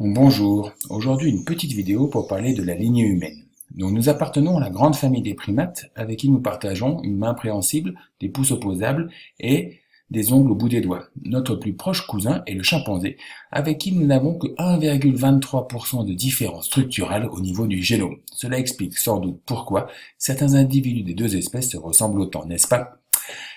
Bonjour, aujourd'hui une petite vidéo pour parler de la lignée humaine. Nous appartenons à la grande famille des primates avec qui nous partageons une main préhensible, des pouces opposables et des ongles au bout des doigts. Notre plus proche cousin est le chimpanzé, avec qui nous n'avons que 1,23% de différence structurale au niveau du génome. Cela explique sans doute pourquoi certains individus des deux espèces se ressemblent autant, n'est-ce pas?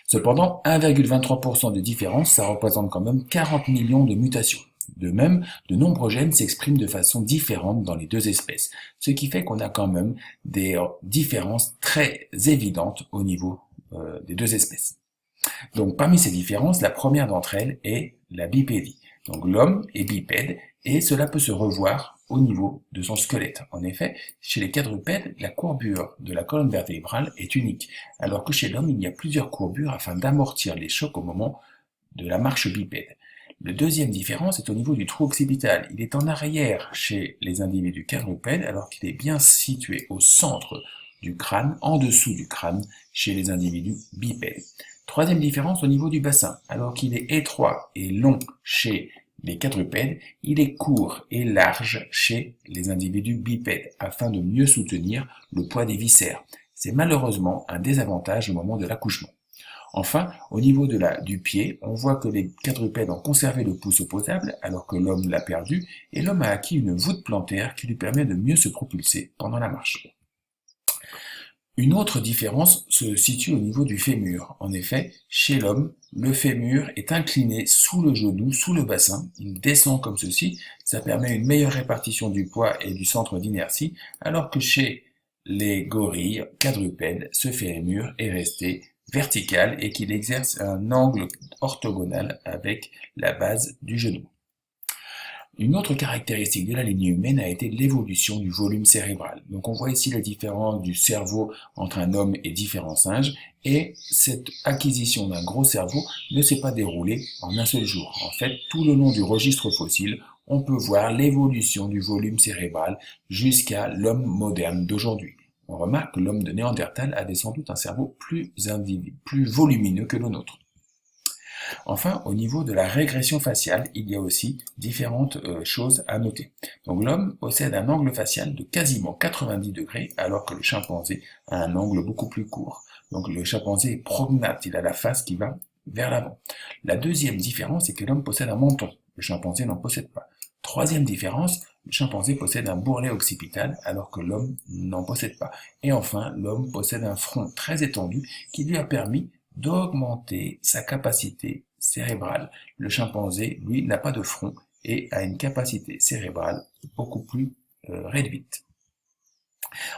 Cependant, 1,23% de différence, ça représente quand même 40 millions de mutations. De même, de nombreux gènes s'expriment de façon différente dans les deux espèces, ce qui fait qu'on a quand même des différences très évidentes au niveau des deux espèces. Donc parmi ces différences, la première d'entre elles est la bipédie. Donc l'homme est bipède et cela peut se revoir au niveau de son squelette. En effet, chez les quadrupèdes, la courbure de la colonne vertébrale est unique, alors que chez l'homme, il y a plusieurs courbures afin d'amortir les chocs au moment de la marche bipède. La deuxième différence est au niveau du trou occipital. Il est en arrière chez les individus quadrupèdes, alors qu'il est bien situé au centre du crâne, en dessous du crâne, chez les individus bipèdes. Troisième différence au niveau du bassin. Alors qu'il est étroit et long chez les quadrupèdes, il est court et large chez les individus bipèdes, afin de mieux soutenir le poids des viscères. C'est malheureusement un désavantage au moment de l'accouchement. Enfin, au niveau du pied, on voit que les quadrupèdes ont conservé le pouce opposable alors que l'homme l'a perdu, et l'homme a acquis une voûte plantaire qui lui permet de mieux se propulser pendant la marche. Une autre différence se situe au niveau du fémur. En effet, chez l'homme, le fémur est incliné sous le genou, sous le bassin. Il descend comme ceci. Ça permet une meilleure répartition du poids et du centre d'inertie, alors que chez les gorilles quadrupèdes, ce fémur est resté vertical et qu'il exerce un angle orthogonal avec la base du genou. Une autre caractéristique de la lignée humaine a été l'évolution du volume cérébral. Donc on voit ici la différence du cerveau entre un homme et différents singes, et cette acquisition d'un gros cerveau ne s'est pas déroulée en un seul jour. En fait, tout le long du registre fossile, on peut voir l'évolution du volume cérébral jusqu'à l'homme moderne d'aujourd'hui. On remarque que l'homme de Néandertal avait sans doute un cerveau plus volumineux que le nôtre. Enfin, au niveau de la régression faciale, il y a aussi différentes choses à noter. Donc l'homme possède un angle facial de quasiment 90 degrés, alors que le chimpanzé a un angle beaucoup plus court. Donc le chimpanzé est prognate, il a la face qui va vers l'avant. La deuxième différence est que l'homme possède un menton, le chimpanzé n'en possède pas. Troisième différence, le chimpanzé possède un bourrelet occipital alors que l'homme n'en possède pas. Et enfin, l'homme possède un front très étendu qui lui a permis d'augmenter sa capacité cérébrale. Le chimpanzé, lui, n'a pas de front et a une capacité cérébrale beaucoup plus réduite.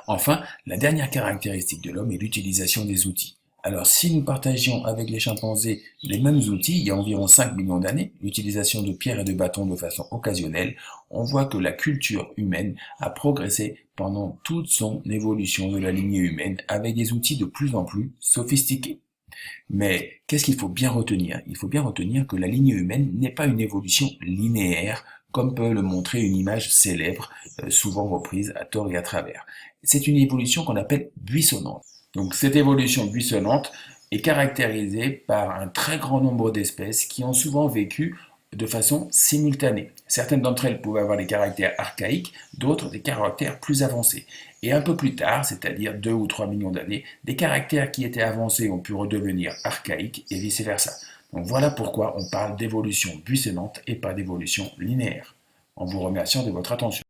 Enfin, la dernière caractéristique de l'homme est l'utilisation des outils. Alors, si nous partagions avec les chimpanzés les mêmes outils il y a environ 5 millions d'années, l'utilisation de pierres et de bâtons de façon occasionnelle, on voit que la culture humaine a progressé pendant toute son évolution de la lignée humaine avec des outils de plus en plus sophistiqués. Mais qu'est-ce qu'il faut bien retenir? Il faut bien retenir que la lignée humaine n'est pas une évolution linéaire, comme peut le montrer une image célèbre, souvent reprise à tort et à travers. C'est une évolution qu'on appelle buissonnante. Donc cette évolution buissonnante est caractérisée par un très grand nombre d'espèces qui ont souvent vécu de façon simultanée. Certaines d'entre elles pouvaient avoir des caractères archaïques, d'autres des caractères plus avancés. Et un peu plus tard, c'est-à-dire 2 ou 3 millions d'années, des caractères qui étaient avancés ont pu redevenir archaïques et vice-versa. Donc voilà pourquoi on parle d'évolution buissonnante et pas d'évolution linéaire. En vous remerciant de votre attention.